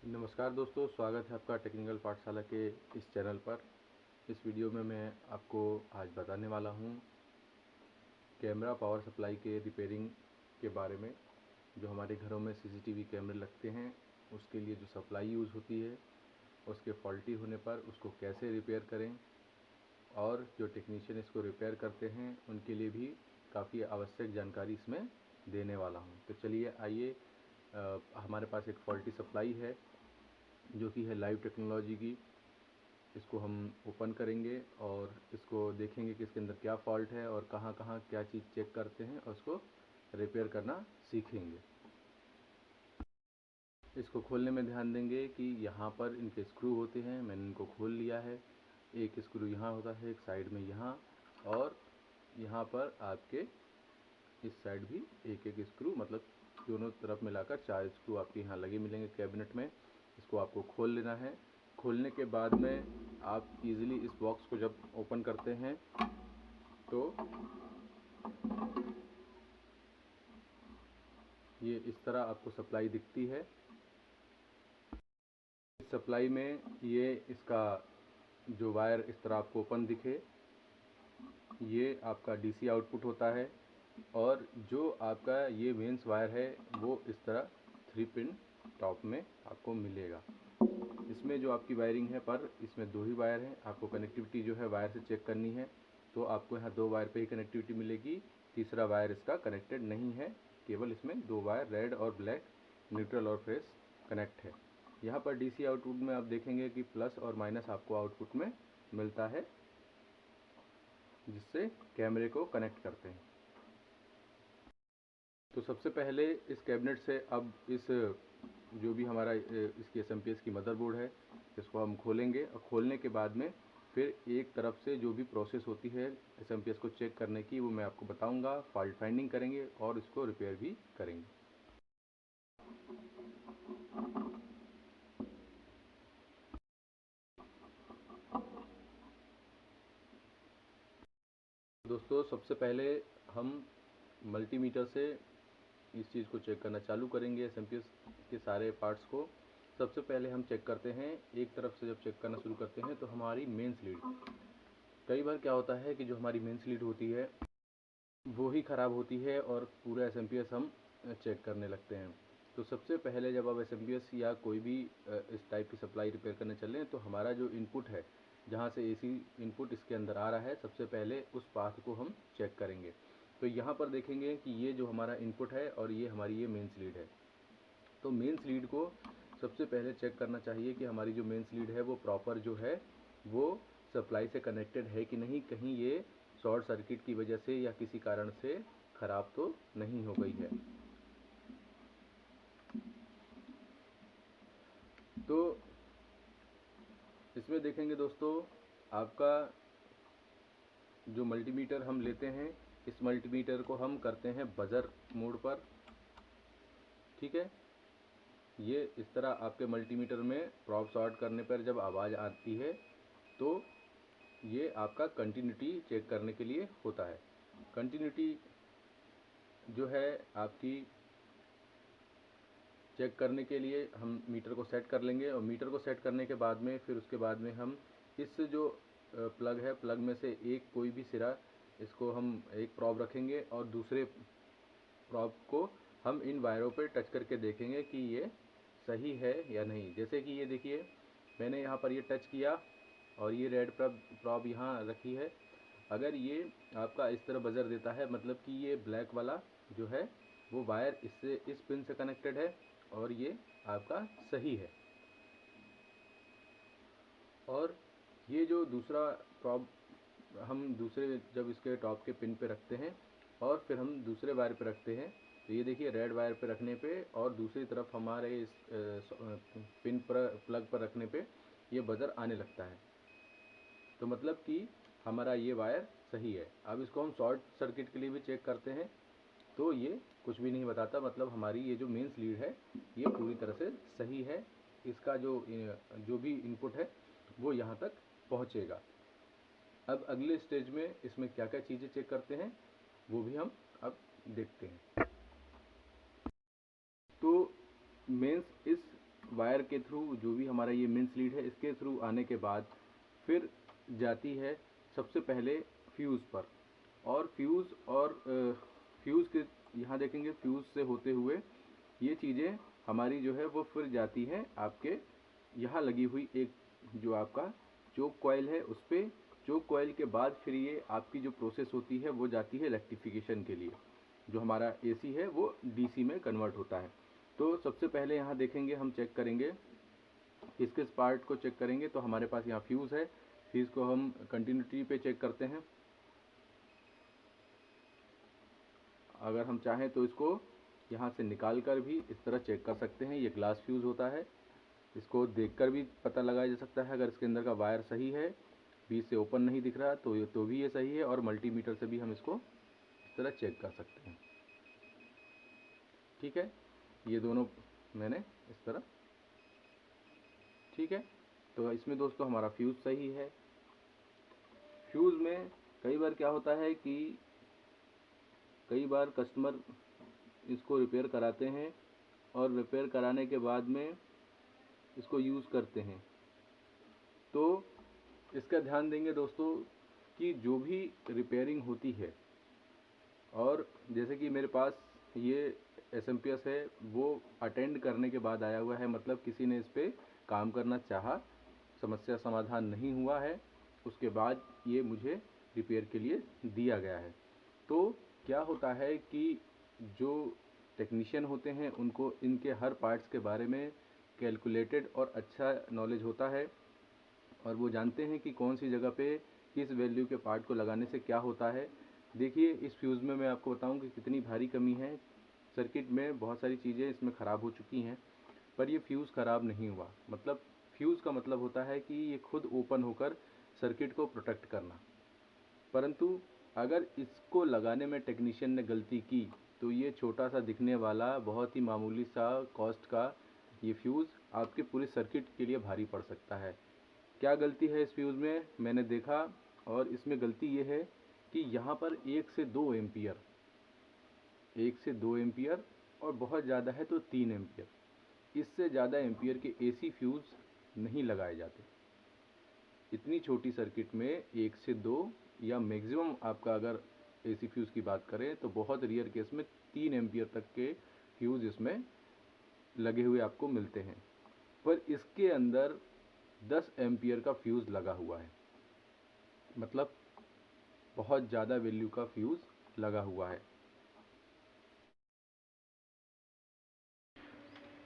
नमस्कार दोस्तों, स्वागत है आपका टेक्निकल पाठशाला के इस चैनल पर। इस वीडियो में मैं आपको आज बताने वाला हूं कैमरा पावर सप्लाई के रिपेयरिंग के बारे में। जो हमारे घरों में सीसीटीवी कैमरे लगते हैं उसके लिए जो सप्लाई यूज़ होती है उसके फॉल्टी होने पर उसको कैसे रिपेयर करें, और जो टेक्नीशियन इसको रिपेयर करते हैं उनके लिए भी काफ़ी आवश्यक जानकारी इसमें देने वाला हूं। तो चलिए आइए, हमारे पास एक फॉल्टी सप्लाई है जो कि है लाइव टेक्नोलॉजी की। इसको हम ओपन करेंगे और इसको देखेंगे कि इसके अंदर क्या फॉल्ट है और कहाँ कहाँ क्या चीज़ चेक करते हैं और उसको रिपेयर करना सीखेंगे। इसको खोलने में ध्यान देंगे कि यहाँ पर इनके स्क्रू होते हैं। मैंने इनको खोल लिया है। एक स्क्रू यहाँ होता है, एक साइड में यहाँ, और यहाँ पर आपके इस साइड भी एक एक स्क्रू, मतलब दोनों तरफ मिलाकर 4 स्क्रू आपके यहाँ लगे मिलेंगे कैबिनेट में। इसको आपको खोल लेना है। खोलने के बाद में आप इजीली इस बॉक्स को जब ओपन करते हैं तो ये इस तरह आपको सप्लाई दिखती है। इस सप्लाई में ये इसका जो वायर इस तरह आपको ओपन दिखे, ये आपका डीसी आउटपुट होता है, और जो आपका ये मेंस वायर है वो इस तरह 3 पिन टॉप में आपको मिलेगा। इसमें जो आपकी वायरिंग है, पर इसमें 2 ही वायर हैं। आपको कनेक्टिविटी जो है वायर से चेक करनी है तो आपको यहाँ 2 वायर पे ही कनेक्टिविटी मिलेगी। तीसरा वायर इसका कनेक्टेड नहीं है, केवल इसमें 2 वायर रेड और ब्लैक, न्यूट्रल और फेस कनेक्ट है। यहाँ पर डीसी आउटपुट में आप देखेंगे कि प्लस और माइनस आपको आउटपुट में मिलता है, जिससे कैमरे को कनेक्ट करते हैं। तो सबसे पहले इस कैबिनेट से अब इस जो भी हमारा इसकी एसएमपीएस की मदरबोर्ड है इसको हम खोलेंगे, और खोलने के बाद में फिर एक तरफ से जो भी प्रोसेस होती है एसएमपीएस को चेक करने की वो मैं आपको बताऊंगा। फॉल्ट फाइंडिंग करेंगे और इसको रिपेयर भी करेंगे। दोस्तों, सबसे पहले हम मल्टीमीटर से इस चीज़ को चेक करना चालू करेंगे, एसएमपीएस के सारे पार्ट्स को। सबसे पहले हम चेक करते हैं, एक तरफ से जब चेक करना शुरू करते हैं तो हमारी मेंस लीड। कई बार क्या होता है कि जो हमारी मेंस लीड होती है वो ही ख़राब होती है और पूरा एसएमपीएस हम चेक करने लगते हैं। तो सबसे पहले जब आप एसएमपीएस या कोई भी इस टाइप की सप्लाई रिपेयर करने चलें तो हमारा जो इनपुट है, जहाँ से एसी इनपुट इसके अंदर आ रहा है, सबसे पहले उस पाथ को हम चेक करेंगे। तो यहाँ पर देखेंगे कि ये जो हमारा इनपुट है और ये हमारी ये मेंस लीड है। तो मेंस लीड को सबसे पहले चेक करना चाहिए कि हमारी जो मेंस लीड है वो प्रॉपर जो है वो सप्लाई से कनेक्टेड है कि नहीं, कहीं ये शॉर्ट सर्किट की वजह से या किसी कारण से ख़राब तो नहीं हो गई है। तो इसमें देखेंगे दोस्तों, आपका जो मल्टीमीटर हम लेते हैं, इस मल्टीमीटर को हम करते हैं बजर मोड पर। ठीक है, ये इस तरह आपके मल्टीमीटर में प्रॉब शॉर्ट करने पर जब आवाज़ आती है तो ये आपका कंटिन्यूटी चेक करने के लिए होता है। कंटिन्यूटी जो है आपकी चेक करने के लिए हम मीटर को सेट कर लेंगे, और मीटर को सेट करने के बाद में फिर उसके बाद में हम इस जो प्लग है, प्लग में से एक कोई भी सिरा, इसको हम एक प्रॉब रखेंगे और दूसरे प्रॉब को हम इन वायरों पर टच करके देखेंगे कि ये सही है या नहीं। जैसे कि ये देखिए, मैंने यहाँ पर ये टच किया और ये रेड प्रॉब यहाँ रखी है। अगर ये आपका इस तरह बजर देता है, मतलब कि ये ब्लैक वाला जो है वो वायर इससे इस पिन से कनेक्टेड है और ये आपका सही है। और ये जो दूसरा प्रॉब हम दूसरे जब इसके टॉप के पिन पे रखते हैं और फिर हम दूसरे वायर पे रखते हैं, तो ये देखिए रेड वायर पे रखने पे और दूसरी तरफ हमारे इस पिन पर प्लग पर रखने पे ये बजर आने लगता है। तो मतलब कि हमारा ये वायर सही है। अब इसको हम शॉर्ट सर्किट के लिए भी चेक करते हैं तो ये कुछ भी नहीं बताता, मतलब हमारी ये जो मेंस लीड है ये पूरी तरह से सही है। इसका जो भी इनपुट है वो यहाँ तक पहुँचेगा। अब अगले स्टेज में इसमें क्या क्या चीज़ें चेक करते हैं वो भी हम अब देखते हैं। तो मेंस इस वायर के थ्रू, जो भी हमारा ये मेंस लीड है, इसके थ्रू आने के बाद फिर जाती है सबसे पहले फ्यूज़ पर। और फ्यूज़ के यहाँ देखेंगे, फ्यूज़ से होते हुए ये चीज़ें हमारी जो है वो फिर जाती हैं आपके यहाँ लगी हुई एक जो आपका चोक कॉइल है उस पर। चोक कॉइल के बाद फिर ये आपकी जो प्रोसेस होती है वो जाती है रेक्टिफिकेशन के लिए। जो हमारा एसी है वो डीसी में कन्वर्ट होता है। तो सबसे पहले यहाँ देखेंगे, हम चेक करेंगे किस किस पार्ट को चेक करेंगे। तो हमारे पास यहाँ फ्यूज़ है, फ्यूज़ को हम कंटिन्यूटी पे चेक करते हैं। अगर हम चाहें तो इसको यहाँ से निकाल कर भी इस तरह चेक कर सकते हैं। ये ग्लास फ्यूज़ होता है, इसको देखकर भी पता लगाया जा सकता है। अगर इसके अंदर का वायर सही है, बीच से ओपन नहीं दिख रहा तो भी ये सही है। और मल्टीमीटर से भी हम इसको इस तरह चेक कर सकते हैं। ठीक है, ये दोनों मैंने इस तरह, ठीक है। तो इसमें दोस्तों हमारा फ्यूज़ सही है। फ्यूज़ में कई बार क्या होता है कि कई बार कस्टमर इसको रिपेयर कराते हैं और रिपेयर कराने के बाद में इसको यूज़ करते हैं। तो इसका ध्यान देंगे दोस्तों कि जो भी रिपेयरिंग होती है, और जैसे कि मेरे पास ये एसएमपीएस है वो अटेंड करने के बाद आया हुआ है, मतलब किसी ने इस पर काम करना चाहा, समस्या समाधान नहीं हुआ है, उसके बाद ये मुझे रिपेयर के लिए दिया गया है। तो क्या होता है कि जो टेक्नीशियन होते हैं उनको इनके हर पार्ट्स के बारे में कैलकुलेटेड और अच्छा नॉलेज होता है, और वो जानते हैं कि कौन सी जगह पे किस वैल्यू के पार्ट को लगाने से क्या होता है। देखिए इस फ्यूज़ में मैं आपको बताऊं कि कितनी भारी कमी है। सर्किट में बहुत सारी चीज़ें इसमें ख़राब हो चुकी हैं, पर ये फ्यूज़ ख़राब नहीं हुआ। मतलब फ्यूज़ का मतलब होता है कि ये खुद ओपन होकर सर्किट को प्रोटेक्ट करना। परंतु अगर इसको लगाने में टेक्नीशियन ने गलती की तो ये छोटा सा दिखने वाला बहुत ही मामूली सा कॉस्ट का ये फ्यूज़ आपके पूरे सर्किट के लिए भारी पड़ सकता है। क्या गलती है इस फ्यूज़ में, मैंने देखा, और इसमें गलती ये है कि यहाँ पर 1 से 2 एम्पियर, 1 से 2 एम्पियर और बहुत ज़्यादा है तो 3 एम्पियर, इससे ज़्यादा एम्पियर के एसी फ्यूज़ नहीं लगाए जाते। इतनी छोटी सर्किट में 1 से 2 या मैक्सिमम आपका अगर एसी फ्यूज़ की बात करें तो बहुत रियर केस में 3 एम्पियर तक के फ्यूज़ इसमें लगे हुए आपको मिलते हैं। पर इसके अंदर 10 एम्पियर का फ्यूज़ लगा हुआ है, मतलब बहुत ज़्यादा वैल्यू का फ्यूज़ लगा हुआ है।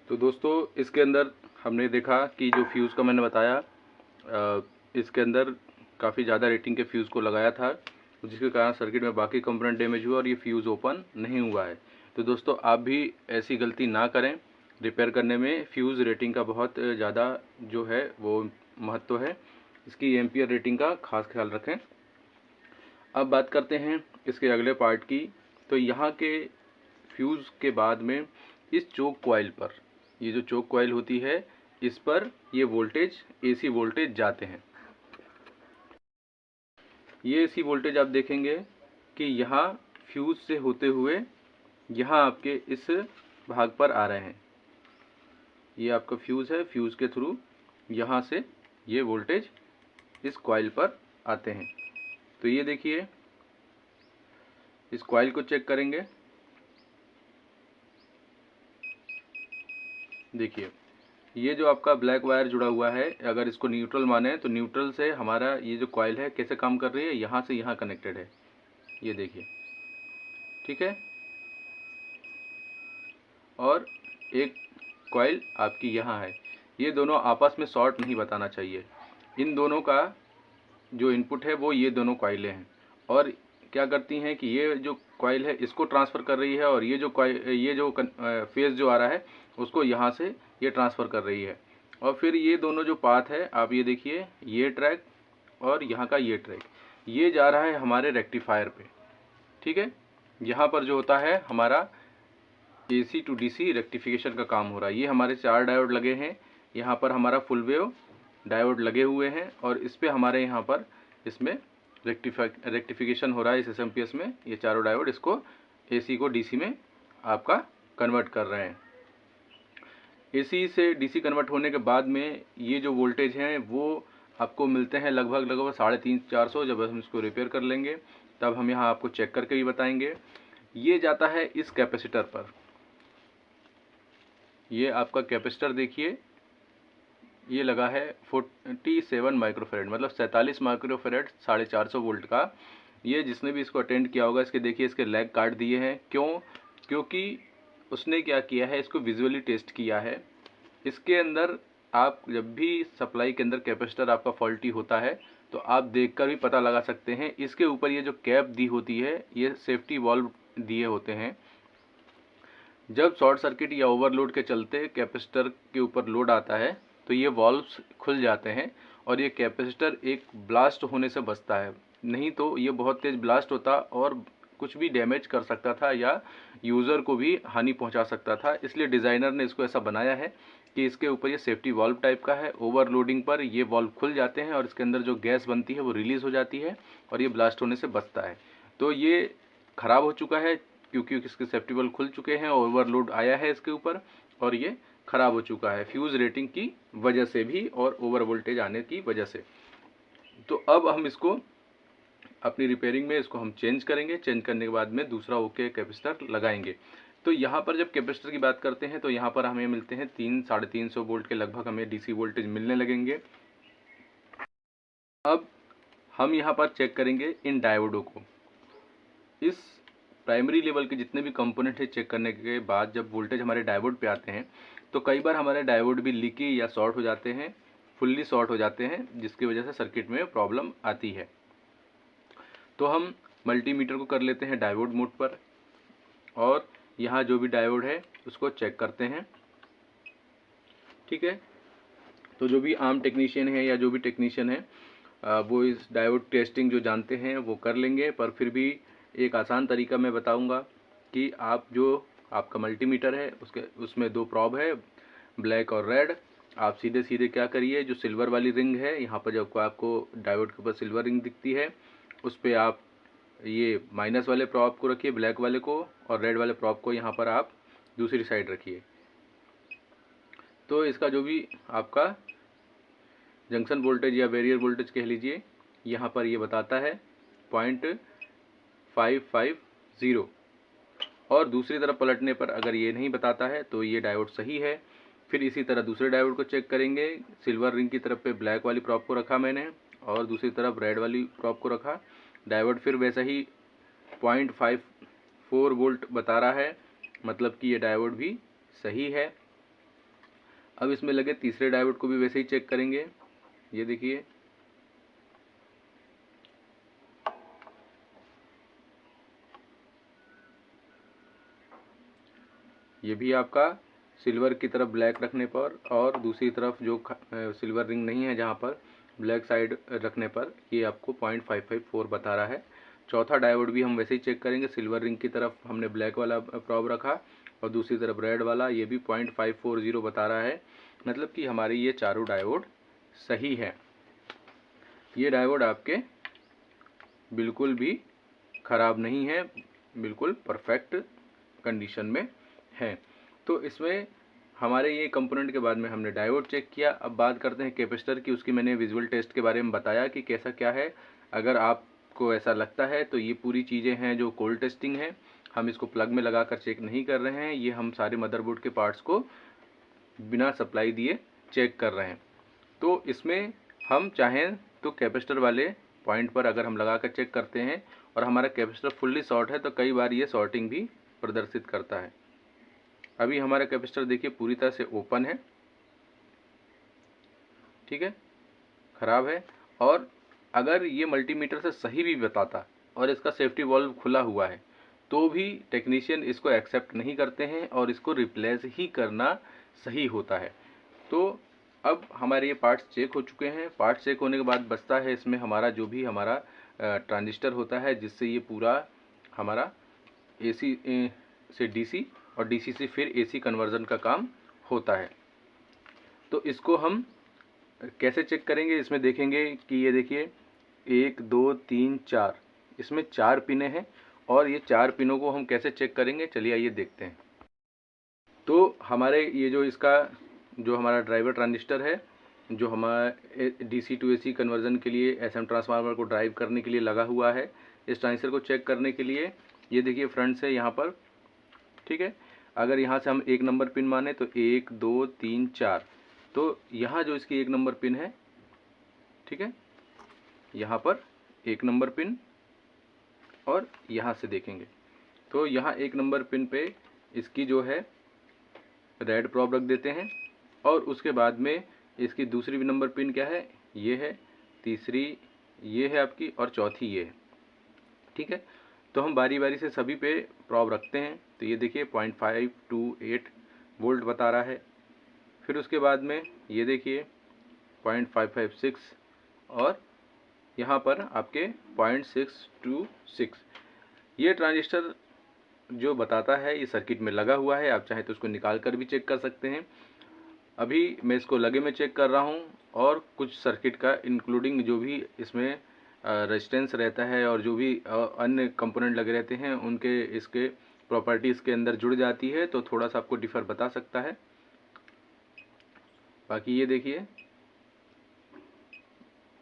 तो दोस्तों इसके अंदर हमने देखा कि जो फ्यूज़ का मैंने बताया, इसके अंदर काफ़ी ज़्यादा रेटिंग के फ्यूज़ को लगाया था, जिसके कारण सर्किट में बाकी कंपोनेंट डैमेज हुआ और ये फ्यूज़ ओपन नहीं हुआ है। तो दोस्तों आप भी ऐसी गलती ना करें। रिपेयर करने में फ्यूज़ रेटिंग का बहुत ज़्यादा जो है वो महत्व है, इसकी एम्पियर रेटिंग का खास ख्याल रखें। अब बात करते हैं इसके अगले पार्ट की। तो यहाँ के फ्यूज़ के बाद में इस चोक कॉइल पर, ये जो चोक कॉइल होती है इस पर ये वोल्टेज, एसी वोल्टेज जाते हैं। ये एसी वोल्टेज आप देखेंगे कि यहाँ फ्यूज़ से होते हुए यहाँ आपके इस भाग पर आ रहे हैं। ये आपका फ्यूज़ है, फ्यूज़ के थ्रू यहाँ से ये वोल्टेज इस कॉइल पर आते हैं। तो ये देखिए, इस कॉइल को चेक करेंगे, देखिए ये जो आपका ब्लैक वायर जुड़ा हुआ है, अगर इसको न्यूट्रल माने तो न्यूट्रल से हमारा ये जो कॉइल है कैसे काम कर रही है, यहाँ से यहाँ कनेक्टेड है, ये देखिए, ठीक है। और एक कॉइल आपकी यहाँ है, ये दोनों आपस में शॉर्ट नहीं बताना चाहिए। इन दोनों का जो इनपुट है वो ये दोनों कॉइलें हैं, और क्या करती हैं कि ये जो कॉइल है इसको ट्रांसफ़र कर रही है, और ये जो फेज़ जो आ रहा है उसको यहाँ से ये ट्रांसफ़र कर रही है। और फिर ये दोनों जो पाथ है आप ये देखिए, ये ट्रैक और यहाँ का ये ट्रैक, ये जा रहा है हमारे रेक्टिफायर पे, ठीक है। यहाँ पर जो होता है हमारा AC टू DC रेक्टिफिकेशन का काम हो रहा है। ये हमारे 4 डायोड लगे हैं, यहाँ पर हमारा फुल वेव डायोड लगे हुए हैं, और इस पे हमारे यहाँ पर इसमें रेक्टिफिकेशन हो रहा है। इस SMPS में ये चारों डायोड इसको AC को DC में आपका कन्वर्ट कर रहे हैं। एसी से डीसी कन्वर्ट होने के बाद में ये जो वोल्टेज हैं वो आपको मिलते हैं लगभग 350-400। जब हम इसको रिपेयर कर लेंगे तब हम यहाँ आपको चेक करके भी बताएंगे। ये जाता है इस कैपेसिटर पर। ये आपका कैपेसिटर देखिए, ये लगा है 47 माइक्रोफेरेड, मतलब 47 माइक्रोफेरेड 450 वोल्ट का। ये जिसने भी इसको अटेंड किया होगा, इसके देखिए इसके लैग काट दिए हैं। क्यों? क्योंकि उसने क्या किया है, इसको विजुअली टेस्ट किया है। इसके अंदर आप जब भी सप्लाई के अंदर कैपेसिटर आपका फॉल्टी होता है तो आप देखकर भी पता लगा सकते हैं। इसके ऊपर ये जो कैप दी होती है, ये सेफ्टी वाल्व दिए होते हैं। जब शॉर्ट सर्किट या ओवरलोड के चलते कैपेसिटर के ऊपर लोड आता है तो ये वाल्व्स खुल जाते हैं और ये कैपेसिटर एक ब्लास्ट होने से बचता है। नहीं तो ये बहुत तेज़ ब्लास्ट होता और कुछ भी डैमेज कर सकता था या यूज़र को भी हानि पहुंचा सकता था। इसलिए डिज़ाइनर ने इसको ऐसा बनाया है कि इसके ऊपर ये सेफ्टी वाल्व टाइप का है। ओवरलोडिंग पर ये वाल्व खुल जाते हैं और इसके अंदर जो गैस बनती है वो रिलीज़ हो जाती है और ये ब्लास्ट होने से बचता है। तो ये ख़राब हो चुका है क्योंकि इसके सेफ्टी वाल्व खुल चुके हैं, ओवरलोड आया है इसके ऊपर और ये ख़राब हो चुका है फ्यूज़ रेटिंग की वजह से भी और ओवर वोल्टेज आने की वजह से। तो अब हम इसको अपनी रिपेयरिंग में इसको हम चेंज करेंगे। चेंज करने के बाद में दूसरा ओके कैपेसिटर लगाएंगे। तो यहाँ पर जब कैपेसिटर की बात करते हैं तो यहाँ पर हमें मिलते हैं 300-350 वोल्ट के लगभग हमें डीसी वोल्टेज मिलने लगेंगे। अब हम यहाँ पर चेक करेंगे इन डायोडों को। इस प्राइमरी लेवल के जितने भी कंपोनेंट है चेक करने के बाद जब वोल्टेज हमारे डायोड पे आते हैं तो कई बार हमारे डायोड भी लीकी या शॉर्ट हो जाते हैं, फुल्ली शॉर्ट हो जाते हैं, जिसकी वजह से सर्किट में प्रॉब्लम आती है। तो हम मल्टीमीटर को कर लेते हैं डायोड मोड पर और यहाँ जो भी डायोड है उसको चेक करते हैं। ठीक है, तो जो भी आम टेक्नीशियन है या जो भी टेक्नीशियन है वो इस डायोड टेस्टिंग जो जानते हैं वो कर लेंगे, पर फिर भी एक आसान तरीका मैं बताऊंगा कि आप जो आपका मल्टीमीटर है उसमें 2 प्रॉब है, ब्लैक और रेड। आप सीधे सीधे क्या करिए, जो सिल्वर वाली रिंग है यहाँ पर जब आपको डायोड के ऊपर सिल्वर रिंग दिखती है उस पर आप ये माइनस वाले प्रॉब को रखिए, ब्लैक वाले को, और रेड वाले प्रॉब को यहाँ पर आप दूसरी साइड रखिए। तो इसका जो भी आपका जंक्शन वोल्टेज या बैरियर वोल्टेज कह लीजिए, यहाँ पर ये बताता है 0.550 और दूसरी तरफ पलटने पर अगर ये नहीं बताता है तो ये डायोड सही है। फिर इसी तरह दूसरे डायोड को चेक करेंगे। सिल्वर रिंग की तरफ पे ब्लैक वाली प्रॉब को रखा मैंने और दूसरी तरफ रेड वाली प्रॉब को रखा। डायोड फिर वैसा ही 0.54 वोल्ट बता रहा है, मतलब कि ये डायोड भी सही है। अब इसमें लगे तीसरे डायोड को भी वैसे ही चेक करेंगे। ये देखिए, ये भी आपका सिल्वर की तरफ ब्लैक रखने पर और दूसरी तरफ जो सिल्वर रिंग नहीं है जहाँ पर ब्लैक साइड रखने पर ये आपको 0.554 बता रहा है। चौथा डायोड भी हम वैसे ही चेक करेंगे। सिल्वर रिंग की तरफ हमने ब्लैक वाला प्रॉब रखा और दूसरी तरफ रेड वाला, ये भी 0.540 बता रहा है, मतलब कि हमारे ये चारों डायोड सही है। ये डायोड आपके बिल्कुल भी ख़राब नहीं है, बिल्कुल परफेक्ट कंडीशन में है। तो इसमें हमारे ये कंपोनेंट के बाद में हमने डायोड चेक किया। अब बात करते हैं कैपेसिटर की। उसकी मैंने विजुअल टेस्ट के बारे में बताया कि कैसा क्या है। अगर आपको ऐसा लगता है तो ये पूरी चीज़ें हैं जो कोल्ड टेस्टिंग है, हम इसको प्लग में लगा कर चेक नहीं कर रहे हैं। ये हम सारे मदरबोर्ड के पार्ट्स को बिना सप्लाई दिए चेक कर रहे हैं। तो इसमें हम चाहें तो कैपेसिटर वाले पॉइंट पर अगर हम लगा कर चेक करते हैं और हमारा कैपेसिटर फुल्ली शॉर्ट है तो कई बार ये शॉर्टिंग भी प्रदर्शित करता है। अभी हमारा कैपेसिटर देखिए पूरी तरह से ओपन है, ठीक है, ख़राब है। और अगर ये मल्टीमीटर से सही भी बताता और इसका सेफ्टी वाल्व खुला हुआ है तो भी टेक्नीशियन इसको एक्सेप्ट नहीं करते हैं और इसको रिप्लेस ही करना सही होता है। तो अब हमारे ये पार्ट्स चेक हो चुके हैं। पार्ट्स चेक होने के बाद बचता है इसमें हमारा जो भी हमारा ट्रांजिस्टर होता है, जिससे ये पूरा हमारा एसी से डीसी और डीसी से फिर एसी कन्वर्जन का काम होता है। तो इसको हम कैसे चेक करेंगे, इसमें देखेंगे कि ये देखिए 1 2 3 4, इसमें 4 पिनें हैं और ये 4 पिनों को हम कैसे चेक करेंगे, चलिए आइए देखते हैं। तो हमारे ये जो इसका जो हमारा ड्राइवर ट्रांजिस्टर है, जो हमारा DC टू AC कन्वर्जन के लिए SM ट्रांसफार्मर को ड्राइव करने के लिए लगा हुआ है। इस ट्रांजिस्टर को चेक करने के लिए ये देखिए फ्रंट से यहाँ पर, ठीक है, अगर यहाँ से हम 1 नंबर पिन माने तो 1 2 3 4, तो यहाँ जो इसकी 1 नंबर पिन है, ठीक है, यहाँ पर 1 नंबर पिन, और यहाँ से देखेंगे तो यहाँ 1 नंबर पिन पे इसकी जो है रेड प्रोब रख देते हैं, और उसके बाद में इसकी दूसरी नंबर पिन क्या है, ये है, तीसरी ये है आपकी, और चौथी ये है, ठीक है। तो हम बारी बारी से सभी पे प्रोब रखते हैं। तो ये देखिए 0.528 वोल्ट बता रहा है। फिर उसके बाद में ये देखिए 0.556, और यहाँ पर आपके 0.626। ये ट्रांजिस्टर जो बताता है ये सर्किट में लगा हुआ है। आप चाहे तो उसको निकाल कर भी चेक कर सकते हैं। अभी मैं इसको लगे में चेक कर रहा हूँ, और कुछ सर्किट का इंक्लूडिंग जो भी इसमें रेजिस्टेंस रहता है और जो भी अन्य कंपोनेंट लगे रहते हैं उनके इसके प्रॉपर्टीज़ के अंदर जुड़ जाती है, तो थोड़ा सा आपको डिफ़र बता सकता है। बाकी ये देखिए,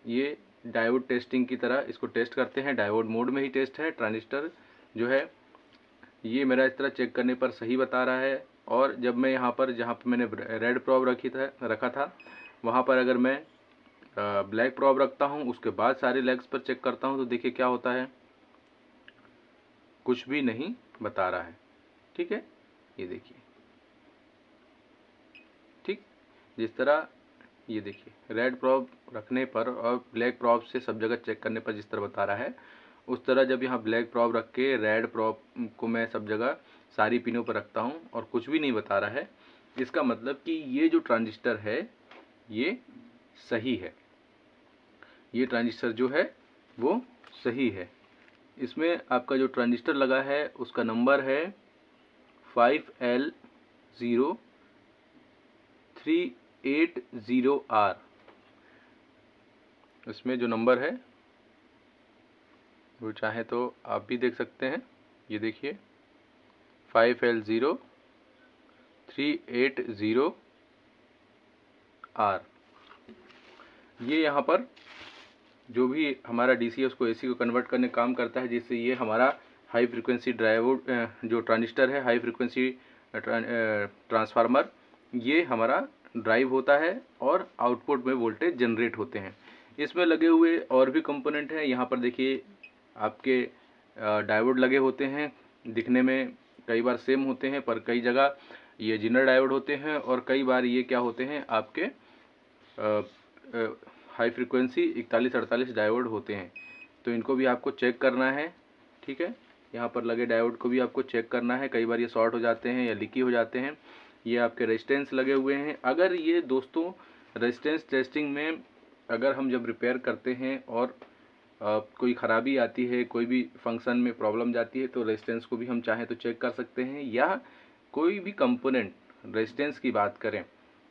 ये डायोड टेस्टिंग की तरह इसको टेस्ट करते हैं, डायोड मोड में ही टेस्ट है। ट्रांजिस्टर जो है ये मेरा इस तरह चेक करने पर सही बता रहा है। और जब मैं यहाँ पर जहाँ पर मैंने रेड प्रोब रखा था वहाँ पर अगर मैं ब्लैक प्रोब रखता हूँ, उसके बाद सारे लेग्स पर चेक करता हूँ, तो देखिए क्या होता है, कुछ भी नहीं बता रहा है, ठीक है। ये देखिए, ठीक, जिस तरह ये देखिए रेड प्रोब रखने पर और ब्लैक प्रोब से सब जगह चेक करने पर जिस तरह बता रहा है, उस तरह जब यहाँ ब्लैक प्रोब रख के रेड प्रोब को मैं सब जगह सारी पिनों पर रखता हूँ और कुछ भी नहीं बता रहा है, इसका मतलब कि ये जो ट्रांजिस्टर है ये सही है। ये ट्रांजिस्टर जो है वो सही है। इसमें आपका जो ट्रांजिस्टर लगा है उसका नंबर है 5L0380R। इसमें जो नंबर है वो चाहे तो आप भी देख सकते हैं। ये देखिए 5L0380R। ये यहाँ पर जो भी हमारा DC है उसको AC को कन्वर्ट करने का काम करता है, जिससे ये हमारा हाई फ्रिक्वेंसी ड्राइव जो ट्रांजिस्टर है, हाई फ्रिक्वेंसी ट्रांसफार्मर, ये हमारा ड्राइव होता है और आउटपुट में वोल्टेज जनरेट होते हैं। इसमें लगे हुए और भी कंपोनेंट हैं। यहाँ पर देखिए आपके डायोड लगे होते हैं, दिखने में कई बार सेम होते हैं पर कई जगह ये जिनर डायोड होते हैं, और कई बार ये क्या होते हैं आपके हाई फ्रिक्वेंसी 4148 डायोड होते हैं। तो इनको भी आपको चेक करना है, ठीक है। यहाँ पर लगे डायोड को भी आपको चेक करना है, कई बार ये शॉर्ट हो जाते हैं या लीकी हो जाते हैं। ये आपके रेजिस्टेंस लगे हुए हैं। अगर ये दोस्तों रेजिस्टेंस टेस्टिंग में अगर हम जब रिपेयर करते हैं और कोई ख़राबी आती है, कोई भी फंक्शन में प्रॉब्लम जाती है, तो रेजिस्टेंस को भी हम चाहें तो चेक कर सकते हैं। या कोई भी कंपोनेंट रेजिस्टेंस की बात करें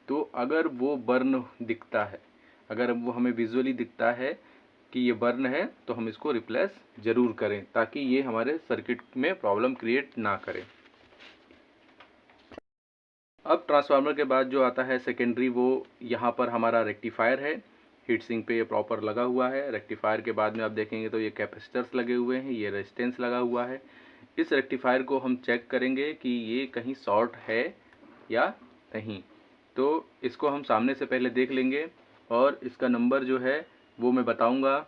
तो अगर वो बर्न दिखता है, अगर वो हमें विजुअली दिखता है कि ये बर्न है, तो हम इसको रिप्लेस ज़रूर करें ताकि ये हमारे सर्किट में प्रॉब्लम क्रिएट ना करें। अब ट्रांसफार्मर के बाद जो आता है सेकेंडरी, वो यहाँ पर हमारा रेक्टिफायर है। हीट सिंक पे ये प्रॉपर लगा हुआ है। रेक्टिफायर के बाद में आप देखेंगे तो ये कैपेसिटर्स लगे हुए हैं, ये रेजिस्टेंस लगा हुआ है। इस रेक्टिफायर को हम चेक करेंगे कि ये कहीं शॉर्ट है या नहीं। तो इसको हम सामने से पहले देख लेंगे और इसका नंबर जो है वो मैं बताऊंगा।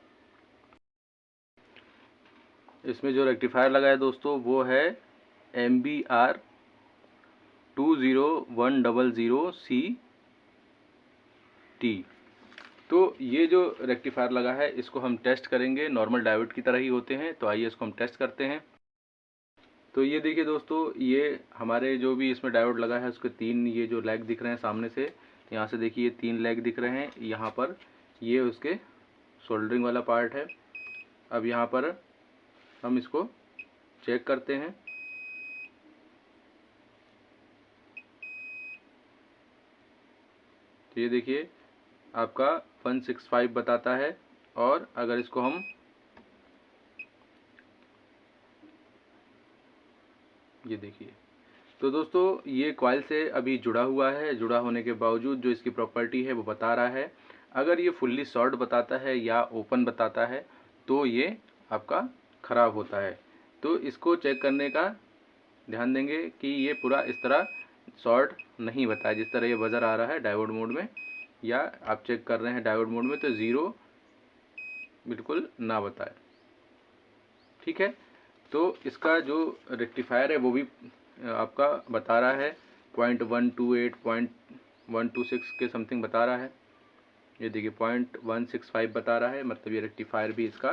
इसमें जो रेक्टिफायर लगा है दोस्तों वो है MBR 20100CT। तो ये जो रेक्टिफायर लगा है इसको हम टेस्ट करेंगे, नॉर्मल डायोड की तरह ही होते हैं। तो आइए इसको हम टेस्ट करते हैं। तो ये देखिए दोस्तों, ये हमारे जो भी इसमें डायोड लगा है उसके 3 ये जो लेग दिख रहे हैं सामने से, यहाँ से देखिए 3 लेग दिख रहे हैं। यहाँ पर ये उसके सोल्डरिंग वाला पार्ट है। अब यहाँ पर हम इसको चेक करते हैं। तो ये देखिए आपका 165 बताता है, और अगर इसको हम ये देखिए तो दोस्तों ये कॉइल से अभी जुड़ा हुआ है, जुड़ा होने के बावजूद जो इसकी प्रॉपर्टी है वो बता रहा है। अगर ये फुल्ली शॉर्ट बताता है या ओपन बताता है तो ये आपका ख़राब होता है। तो इसको चेक करने का ध्यान देंगे कि ये पूरा इस तरह शॉर्ट नहीं बताए, जिस तरह ये बजर आ रहा है डायोड मोड में, या आप चेक कर रहे हैं डायोड मोड में तो ज़ीरो बिल्कुल ना बताए। ठीक है, तो इसका जो रेक्टिफायर है वो भी आपका बता रहा है 0.128 0.126 के समथिंग बता रहा है। ये देखिए 0.165 बता रहा है, मतलब ये रेक्टिफायर भी इसका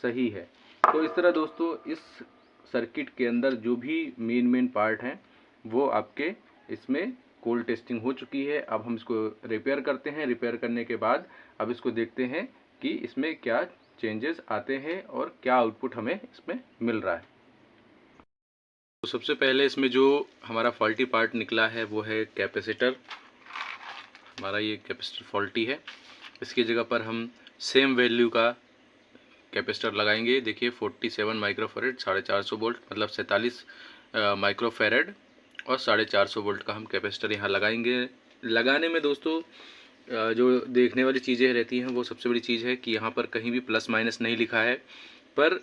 सही है। तो इस तरह दोस्तों इस सर्किट के अंदर जो भी मेन पार्ट हैं वो आपके इसमें कोल्ड टेस्टिंग हो चुकी है। अब हम इसको रिपेयर करते हैं। रिपेयर करने के बाद अब इसको देखते हैं कि इसमें क्या चेंजेस आते हैं और क्या आउटपुट हमें इसमें मिल रहा है। तो सबसे पहले इसमें जो हमारा फॉल्टी पार्ट निकला है वो है कैपेसिटर। हमारा ये कैपेसिटर फॉल्टी है। इसकी जगह पर हम सेम वैल्यू का कैपेसिटर लगाएंगे। देखिए 47 माइक्रोफैरड 450 वोल्ट, मतलब 47 माइक्रोफैरड और 450 वोल्ट का हम कैपेसिटर यहाँ लगाएंगे। लगाने में दोस्तों जो देखने वाली चीज़ें रहती हैं वो सबसे बड़ी चीज़ है कि यहाँ पर कहीं भी प्लस माइनस नहीं लिखा है, पर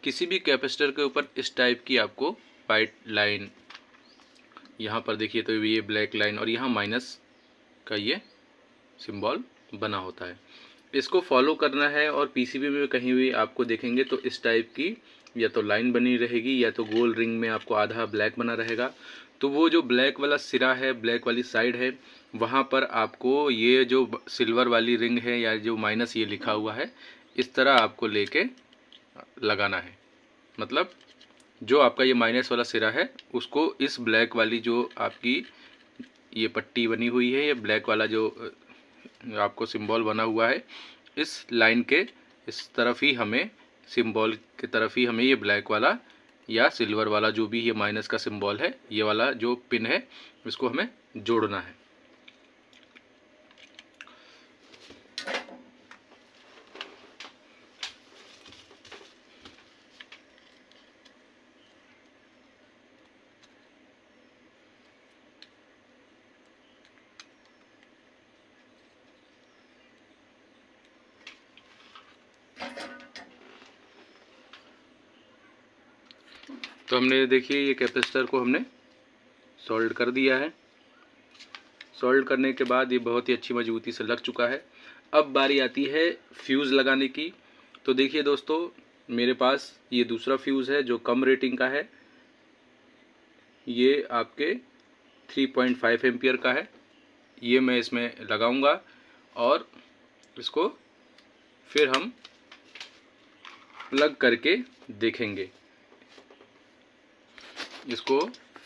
किसी भी कैपेसिटर के ऊपर इस टाइप की आपको वाइट लाइन, यहाँ पर देखिए तो ये ब्लैक लाइन और यहाँ माइनस का ये सिंबल बना होता है। इसको फॉलो करना है और पीसीबी में कहीं भी आपको देखेंगे तो इस टाइप की या तो लाइन बनी रहेगी या तो गोल रिंग में आपको आधा ब्लैक बना रहेगा। तो वो जो ब्लैक वाला सिरा है, ब्लैक वाली साइड है, वहाँ पर आपको ये जो सिल्वर वाली रिंग है या जो माइनस ये लिखा हुआ है इस तरह आपको लेके लगाना है। मतलब जो आपका ये माइनस वाला सिरा है उसको इस ब्लैक वाली जो आपकी ये पट्टी बनी हुई है, ये ब्लैक वाला जो आपको सिंबल बना हुआ है, इस लाइन के इस तरफ ही हमें, सिंबल की तरफ ही हमें ये ब्लैक वाला या सिल्वर वाला जो भी ये माइनस का सिंबल है, ये वाला जो पिन है, इसको हमें जोड़ना है। तो हमने देखिए ये कैपेसिटर को हमने सोल्ड कर दिया है। सोल्ड करने के बाद ये बहुत ही अच्छी मजबूती से लग चुका है। अब बारी आती है फ्यूज़ लगाने की। तो देखिए दोस्तों मेरे पास ये दूसरा फ्यूज़ है जो कम रेटिंग का है। ये आपके 3.5 एम्पियर का है। ये मैं इसमें लगाऊंगा और इसको फिर हम प्लग करके देखेंगे। इसको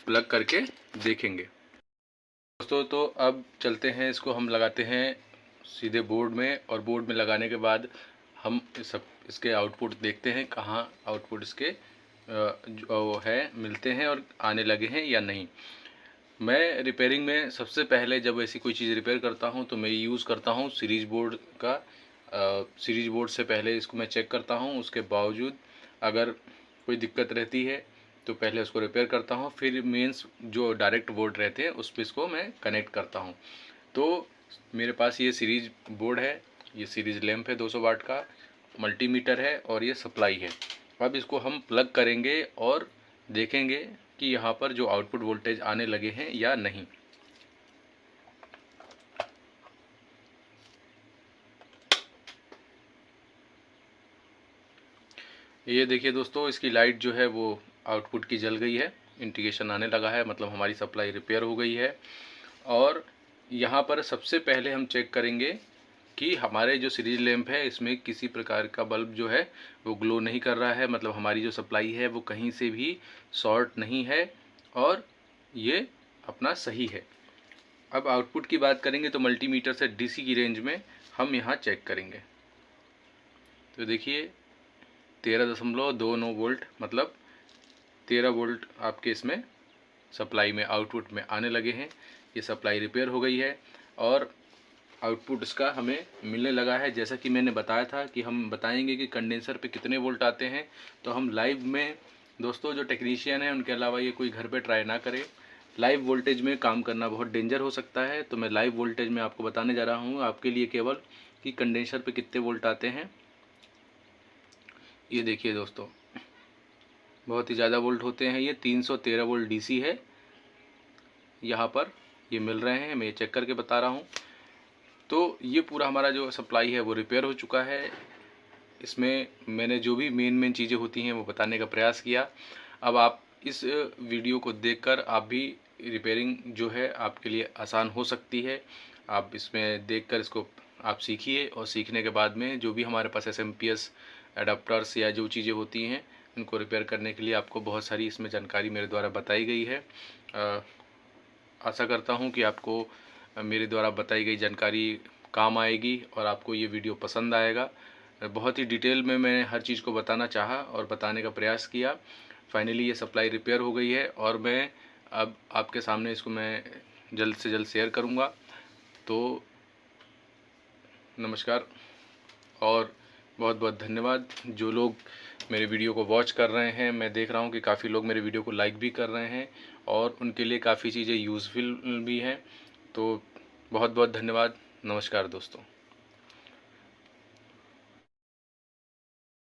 प्लग करके देखेंगे दोस्तों। तो अब चलते हैं, इसको हम लगाते हैं सीधे बोर्ड में, और बोर्ड में लगाने के बाद हम इसके आउटपुट देखते हैं कहाँ आउटपुट इसके जो है मिलते हैं और आने लगे हैं या नहीं। मैं रिपेयरिंग में सबसे पहले जब ऐसी कोई चीज़ रिपेयर करता हूं तो मैं यूज़ करता हूं सीरीज बोर्ड का। सीरीज बोर्ड से पहले इसको मैं चेक करता हूं, उसके बावजूद अगर कोई दिक्कत रहती है तो पहले उसको रिपेयर करता हूं, फिर मेंस जो डायरेक्ट बोर्ड रहते हैं उस पर इसको मैं कनेक्ट करता हूं। तो मेरे पास ये सीरीज बोर्ड है, ये सीरीज लैंप है 200 वाट का, मल्टीमीटर है और ये सप्लाई है। अब इसको हम प्लग करेंगे और देखेंगे कि यहाँ पर जो आउटपुट वोल्टेज आने लगे हैं या नहीं। ये देखिए दोस्तों इसकी लाइट जो है वो आउटपुट की जल गई है, इंडिकेशन आने लगा है, मतलब हमारी सप्लाई रिपेयर हो गई है। और यहाँ पर सबसे पहले हम चेक करेंगे कि हमारे जो सीरीज लैंप है इसमें किसी प्रकार का बल्ब जो है वो ग्लो नहीं कर रहा है, मतलब हमारी जो सप्लाई है वो कहीं से भी शॉर्ट नहीं है और ये अपना सही है। अब आउटपुट की बात करेंगे तो मल्टीमीटर से डीसी की रेंज में हम यहाँ चेक करेंगे। तो देखिए 13.29 वोल्ट, मतलब 13 वोल्ट आपके इसमें सप्लाई में आउटपुट में आने लगे हैं। ये सप्लाई रिपेयर हो गई है और आउटपुट इसका हमें मिलने लगा है। जैसा कि मैंने बताया था कि हम बताएंगे कि कंडेंसर पे कितने वोल्ट आते हैं, तो हम लाइव में दोस्तों जो टेक्नीशियन हैं उनके अलावा ये कोई घर पे ट्राई ना करे। लाइव वोल्टेज में काम करना बहुत डेंजर हो सकता है। तो मैं लाइव वोल्टेज में आपको बताने जा रहा हूँ आपके लिए केवल कि कंडेंसर पे कितने वोल्ट आते हैं। ये देखिए दोस्तों, बहुत ही ज़्यादा वोल्ट होते हैं। ये 313 वोल्ट डीसी है, यहाँ पर ये मिल रहे हैं। मैं ये चेक करके बता रहा हूँ। तो ये पूरा हमारा जो सप्लाई है वो रिपेयर हो चुका है। इसमें मैंने जो भी मेन चीज़ें होती हैं वो बताने का प्रयास किया। अब आप इस वीडियो को देखकर आप भी रिपेयरिंग जो है आपके लिए आसान हो सकती है। आप इसमें देखकर इसको आप सीखिए, और सीखने के बाद में जो भी हमारे पास SMPS एडाप्टर्स या जो चीज़ें होती हैं उनको रिपेयर करने के लिए आपको बहुत सारी इसमें जानकारी मेरे द्वारा बताई गई है। आशा करता हूँ कि आपको मेरे द्वारा बताई गई जानकारी काम आएगी और आपको ये वीडियो पसंद आएगा। बहुत ही डिटेल में मैंने हर चीज़ को बताना चाहा और बताने का प्रयास किया। फाइनली ये सप्लाई रिपेयर हो गई है और मैं अब आपके सामने इसको मैं जल्द से जल्द शेयर करूँगा। तो नमस्कार और बहुत बहुत धन्यवाद जो लोग मेरे वीडियो को वॉच कर रहे हैं। मैं देख रहा हूँ कि काफ़ी लोग मेरे वीडियो को लाइक भी कर रहे हैं और उनके लिए काफ़ी चीज़ें यूज़फुल भी हैं। तो बहुत बहुत धन्यवाद। नमस्कार दोस्तों।